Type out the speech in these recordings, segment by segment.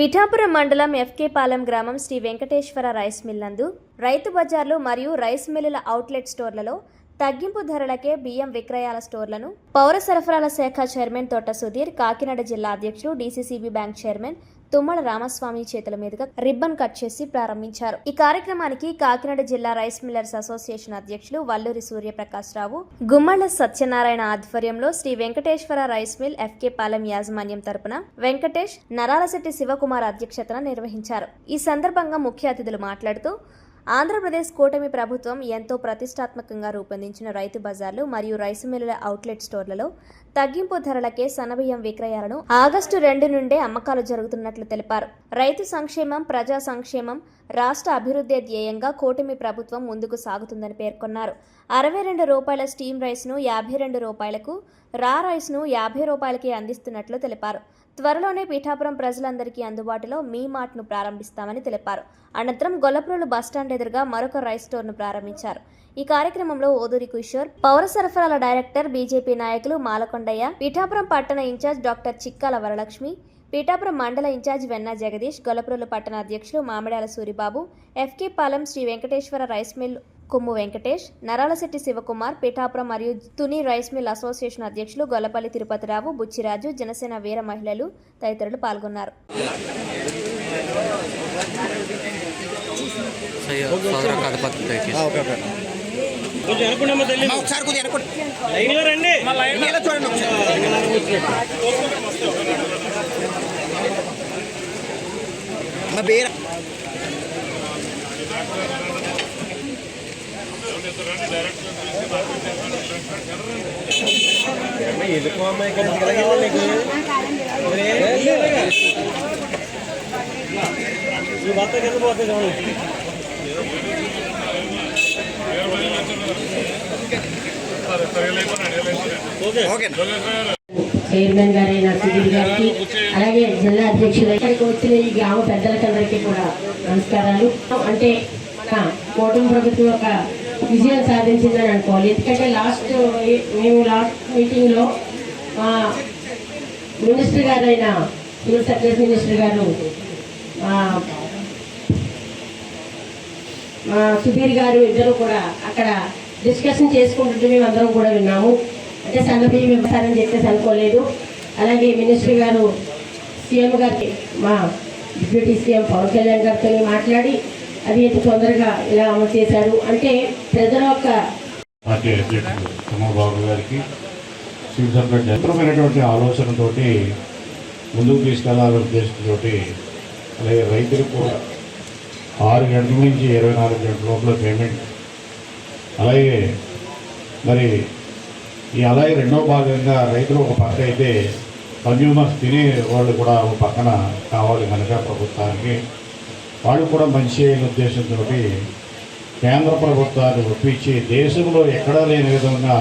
పిఠాపురం మండలం ఎఫ్కే పాలెం గ్రామం Shri Venkateswara rice mill నందు రైతు బజార్లు మరియు రైస్ మిల్లుల అవుట్లెట్ స్టోర్లలో తగ్గింపు ధరలకే బియ్యం విక్రయాల స్టోర్లను పౌర సరఫరాల శాఖ చైర్మన్ తోట సుధీర్, కాకినాడ జిల్లా అధ్యక్షుడు, DCCB bank chairman Tummala Ramaswamy చేతుల మీదుగా రిబ్బన్ కట్ చేసి ప్రారంభించారు. ఈ కార్యక్రమానికి కాకినాడ జిల్లా రైస్ మిల్లర్స్ అసోసియేషన్ అధ్యక్షులు వల్లూరి సూర్యప్రకాశ్ రావు, గుమ్మళ్ల సత్యనారాయణ ఆధ్వర్యంలో Sri Venkateswara rice mill FK Palem యాజమాన్యం తరపున వెంకటేష్, నరాలశెట్టి శివకుమార్ అధ్యక్షతన నిర్వహించారు. ఈ సందర్భంగా ముఖ్య అతిథులు మాట్లాడుతూ ఆంధ్రప్రదేశ్ కూటమి ప్రభుత్వం ఎంతో ప్రతిష్టాత్మకంగా రూపొందించిన రైతు బజార్లు మరియు రైసు మిల్లుల అవుట్లెట్ స్టోర్లలో తగ్గింపు ధరలకే సన్నబియ్యం విక్రయాలను ఆగస్టు 2 నుండే అమ్మకాలు జరుగుతున్నట్లు తెలిపారు. రైతు సంక్షేమం, ప్రజా సంక్షేమం, రాష్ట్ర అభివృద్ధి ధ్యేయంగా కూటమి ప్రభుత్వం ముందుకు సాగుతుందని పేర్కొన్నారు. 62 రూపాయల స్టీమ్ రైస్ను 52 రూపాయలకు, రా రైస్ను 50 రూపాయలకి అందిస్తున్నట్లు తెలిపారు. త్వరలోనే పిఠాపురం ప్రజలందరికీ అందుబాటులో మీ మార్ట్ను ప్రారంభిస్తామని తెలిపారు. అనంతరం గొల్లప్రోలు బస్టాండ్ ఎదురుగా మరొక రైస్ స్టోర్ను ప్రారంభించారు. ఈ కార్యక్రమంలో ఓదూరి కిషోర్, పౌర సరఫరాల డైరెక్టర్, బీజేపీ నాయకులు మాలకొండయ్య, పిఠాపురం పట్టణ ఇన్ఛార్జ్ డాక్టర్ చిక్కాల వరలక్ష్మి, పిఠాపురం మండల ఇన్ఛార్జ్ వెన్నా జగదీష్, గొల్లప్రోలు పట్టణ అధ్యక్షులు Mamidala Suribabu, FK Palem Sri Venkateswara rice mill Kommu Venkatesh, Naralasetti Sivakumar, Pithapuram మరియు తుని రైస్ మిల్ అసోసియేషన్ అధ్యక్షులు గొల్లపల్లి తిరుపతిరావు, బుచ్చిరాజు, జనసేన వీర మహిళలు తదితరులు పాల్గొన్నారు. చైర్మన్ గారైన సుధీర్ గారికి, అలాగే జిల్లా అధ్యక్షులు, ఇక్కడికి వచ్చిన ఈ గ్రామ పెద్దలకందరికీ కూడా నమస్కారాలు. అంటే మన కూటమి ప్రభుత్వం ఒక విజయం సాధించిందని అనుకోవాలి. ఎందుకంటే మేము లాస్ట్ మీటింగ్లో మినిస్టర్ గారైన సివిల్ సప్లైస్ మినిస్టర్ గారు సుధీర్ గారు ఇద్దరు కూడా అక్కడ డిస్కషన్ చేసుకుంటుంటే మేము అందరం కూడా విన్నాము. అంటే సన్నబియ్యం ఇవ్వతారని చెప్పేసి అనుకోలేదు. అలాగే మినిస్టర్ గారు సీఎం గారికి, మా డిప్యూటీ సీఎం పవన్ కళ్యాణ్ గారితో మాట్లాడి అది ఎంత తొందరగా ఇలా అమలు చేశారు అంటే ప్రజల యొక్క పార్టీ అధ్యక్షుడు చంద్రబాబు గారికి సివిల్ సప్లై జనమైనటువంటి ఆలోచనతోటి ముందుకు తీసుకెళ్లాలనే ఉద్దేశంతో, అలాగే రైతులకు కూడా 6 గంటల నుంచి 24 గంటల లోపల పేమెంట్, అలాగే మరి అలాగే రెండో భాగంగా రైతులు ఒక పక్క అయితే కన్జ్యూమర్స్ తినే వాళ్ళు కూడా ఒక పక్కన కావాలి కనుక ప్రభుత్వానికి వాళ్ళు కూడా మంచి అయిన ఉద్దేశంతో కేంద్ర ప్రభుత్వాన్ని ఒప్పించి దేశంలో ఎక్కడా లేని విధంగా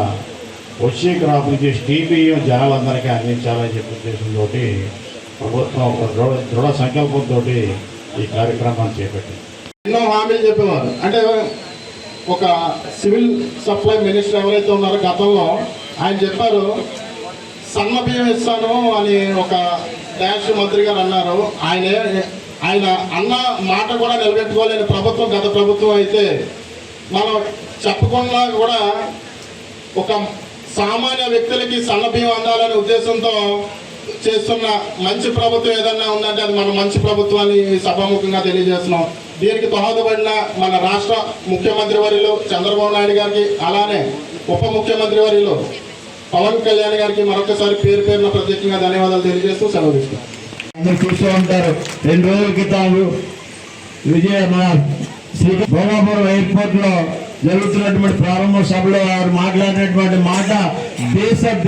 వచ్చే క్రాప్ నుంచి స్టీమ్ బియ్యం జనాలందరికీ అందించాలని చెప్పే ఉద్దేశంతో ప్రభుత్వం ఒక దృఢ సంకల్పంతో ఈ కార్యక్రమాన్ని చేపట్టింది. ఎన్నో హామీలు చెప్పేవారు. అంటే ఒక సివిల్ సప్లై మినిస్టర్ ఎవరైతే ఉన్నారో గతంలో ఆయన చెప్పారు, సన్న బియ్యం ఇస్తాను అని ఒక డాష్ మంత్రి గారు అన్నారు. ఆయన అన్న మాట కూడా నిలబెట్టుకోలేని ప్రభుత్వం గత ప్రభుత్వం అయితే, మనం చెప్పకుండా కూడా ఒక సామాన్య వ్యక్తులకి సన్న బియ్యం అందాలనే ఉద్దేశంతో చేస్తున్న మంచి ప్రభుత్వం ఏదన్నా ఉందంటే అది మన మంచి ప్రభుత్వాన్ని సభాముఖంగా తెలియజేస్తున్నాం. దీనికి దోహదపడిన మన రాష్ట్ర ముఖ్యమంత్రి వర్యులు చంద్రబాబు నాయుడు గారికి, అలానే ఉప ముఖ్యమంత్రి వర్యులు పవన్ కళ్యాణ్ గారికి మరొకసారి పేరు పేరున ప్రత్యేకంగా ధన్యవాదాలు తెలియజేస్తూ సెలవు తీసుకున్నాం. అందరూ చూస్తూ ఉంటారు. 2 రోజుల క్రితం మన భోగాపురం ఎయిర్పోర్ట్ లో జరుగుతున్నటువంటి ప్రారంభ సభలో వారు మాట్లాడినటువంటి మాట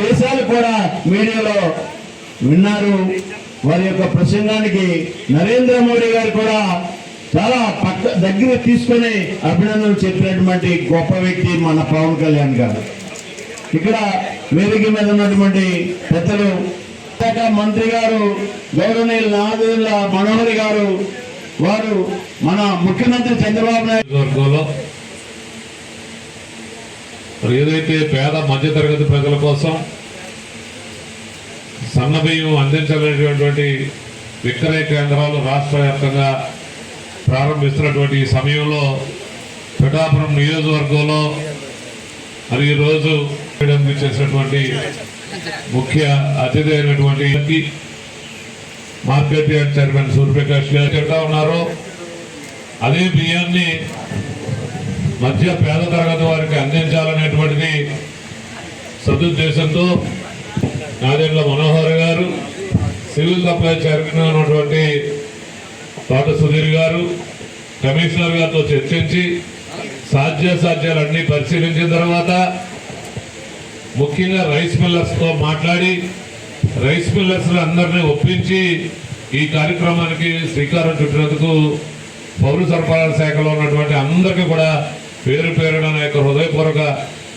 దేశాలు కూడా మీడియాలో విన్నారు. వారి యొక్క ప్రసంగానికి నరేంద్ర మోడీ గారు కూడా చాలా దగ్గర తీసుకొని అభినందనలు చెప్పినటువంటి గొప్ప వ్యక్తి మన పవన్ కళ్యాణ్ గారు. ఇక్కడ వేదిక మీద ఉన్నటువంటి పెద్దలు, మంత్రి గారు గౌరవనీయులు నాదెళ్ల మనోహర్ గారు, వారు మన ముఖ్యమంత్రి చంద్రబాబు నాయుడు ఏదైతే పేద మధ్యతరగతి ప్రజల కోసం సన్నబియ్యం అందించాలనేటువంటి విక్రయ కేంద్రాలు రాష్ట్ర వ్యాప్తంగా ప్రారంభిస్తున్నటువంటి ఈ సమయంలో పిఠాపురం నియోజకవర్గంలో మరి ఈరోజు చేసినటువంటి ముఖ్య అతిథి అయినటువంటి మార్కెట్ యార్డ్ చైర్మన్ సూర్యప్రకాష్ గారు చెప్తా ఉన్నారు. అదే బియ్యాన్ని మధ్య పేద తరగతి వారికి అందించాలనేటువంటిది సదుద్దేశంతో నాదెండ్ల మనోహర్ గారు, సివిల్ సప్లై చైర్మన్ ఉన్నటువంటి తోట సుధీర్ గారు కమిషనర్ గారితో చర్చించి సాధ్యాసాధ్యాలన్నీ పరిశీలించిన తర్వాత ముఖ్యంగా రైస్ మిల్లర్స్తో మాట్లాడి రైస్ మిల్లర్స్ అందరినీ ఒప్పించి ఈ కార్యక్రమానికి శ్రీకారం చుట్టినందుకు పౌర సరఫరాల శాఖలో ఉన్నటువంటి అందరికీ కూడా పేరు పేరున నా యొక్క హృదయపూర్వక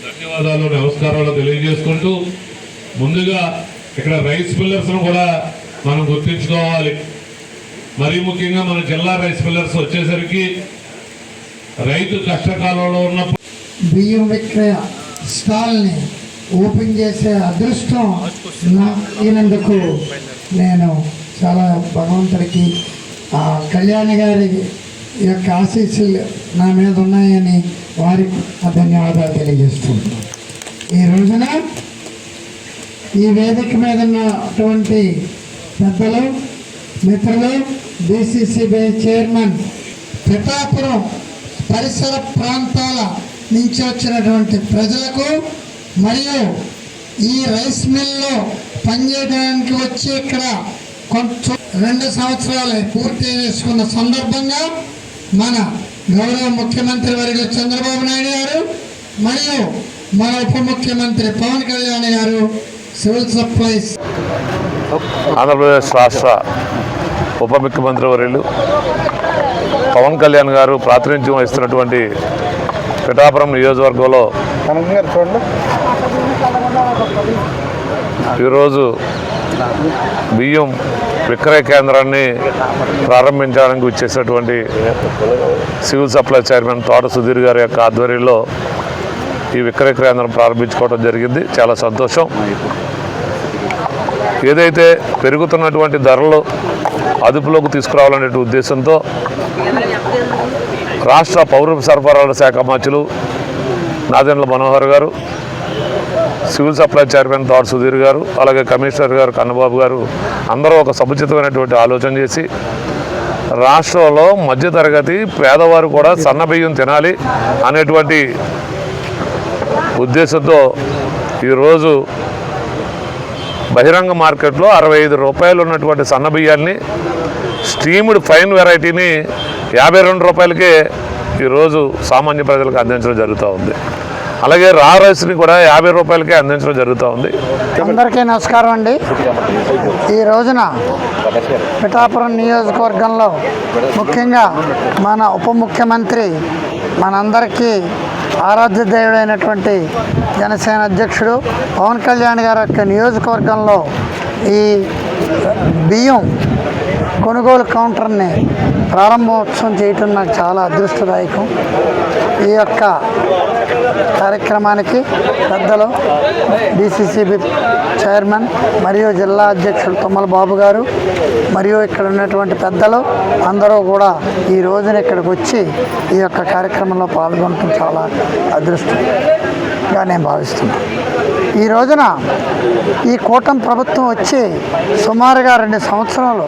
ధన్యవాదాలు, నమస్కారాలు తెలియజేసుకుంటూ ముందుగా ఇక్కడ రైస్ మిల్లర్స్ను కూడా మనం గుర్తించుకోవాలి. మరీ ముఖ్యంగా మన జిల్లా రైస్ మిల్లర్స్ వచ్చేసరికి రైతు కష్టకాలంలో ఉన్నప్పుడు బియ్యం విక్రయ స్టాల్ని ఓపెన్ చేసే అదృష్టం అయినందుకు నేను చాలా భగవంతుడికి కళ్యాణి గారి యొక్క ఆశీస్సులు నా మీద ఉన్నాయని వారికి ధన్యవాదాలు తెలియజేస్తున్నాను. ఈ రోజున ఈ వేదిక మీద ఉన్నటువంటి పెద్దలు, మిత్రులు, బీసీసీబీ చైర్మన్, పిఠాపురం పరిసర ప్రాంతాల నుంచి వచ్చినటువంటి ప్రజలకు మరియు ఈ రైస్ మిల్లో పనిచేయడానికి వచ్చి ఇక్కడ కొంచెం 2 సంవత్సరాలు పూర్తి చేసుకున్న సందర్భంగా మన గౌరవ ముఖ్యమంత్రి వర్యులు చంద్రబాబు నాయుడు గారు మరియు మన ఉప ముఖ్యమంత్రి పవన్ కళ్యాణ్ గారు సివిల్ సప్లైస్ ఆంధ్రప్రదేశ్ రాష్ట్ర ఉప ముఖ్యమంత్రి వర్యులు పవన్ కళ్యాణ్ గారు ప్రాతినిధ్యం వహిస్తున్నటువంటి పిఠాపురం నియోజకవర్గంలో ఈరోజు బియ్యం విక్రయ కేంద్రాన్ని ప్రారంభించడానికి వచ్చేసినటువంటి సివిల్ సప్లై చైర్మన్ తోట సుధీర్ గారి యొక్క ఆధ్వర్యంలో ఈ విక్రయ కేంద్రం ప్రారంభించుకోవడం జరిగింది. చాలా సంతోషం. ఏదైతే పెరుగుతున్నటువంటి ధరలు అదుపులోకి తీసుకురావాలనే ఉద్దేశంతో రాష్ట్ర పౌర సరఫరాల శాఖ మంత్రులు నాదెండ్ల మనోహర్ గారు, సివిల్ సప్లై చైర్మన్ తోట సుధీర్ గారు, అలాగే కమిషనర్ గారు కన్నబాబు గారు అందరూ ఒక సముచితమైనటువంటి ఆలోచన చేసి రాష్ట్రంలో మధ్యతరగతి పేదవారు కూడా సన్న బియ్యం తినాలి అనేటువంటి ఉద్దేశంతో ఈరోజు బహిరంగ మార్కెట్లో 65 రూపాయలు ఉన్నటువంటి సన్న బియ్యాన్ని స్టీమ్డ్ ఫైన్ వెరైటీని 52 రూపాయలకే ఈరోజు సామాన్య ప్రజలకు అందించడం జరుగుతూ ఉంది. అలాగే రా రైస్ని కూడా 50 రూపాయలకే అందించడం జరుగుతూ ఉంది. అందరికీ నమస్కారం అండి. ఈ రోజున పిఠాపురం నియోజకవర్గంలో ముఖ్యంగా మన ఉప ముఖ్యమంత్రి మనందరికీ ఆరాధ్య దేవుడైనటువంటి జనసేన అధ్యక్షుడు పవన్ కళ్యాణ్ గారి యొక్క నియోజకవర్గంలో ఈ బియ్యం కొనుగోలు కౌంటర్ని ప్రారంభోత్సవం చేయటం నాకు చాలా అదృష్టదాయకం. ఈ యొక్క కార్యక్రమానికి పెద్దలు డిసిసిబి చైర్మన్ మరియు జిల్లా అధ్యక్షుడు తుమ్మల బాబు గారు మరియు ఇక్కడ ఉన్నటువంటి పెద్దలు అందరూ కూడా ఈ రోజున ఇక్కడికి వచ్చి ఈ యొక్క కార్యక్రమంలో పాల్గొనడం చాలా అదృష్టంగా నేను భావిస్తున్నాను. ఈ రోజున ఈ కూటమి ప్రభుత్వం వచ్చి సుమారుగా 2 సంవత్సరాలు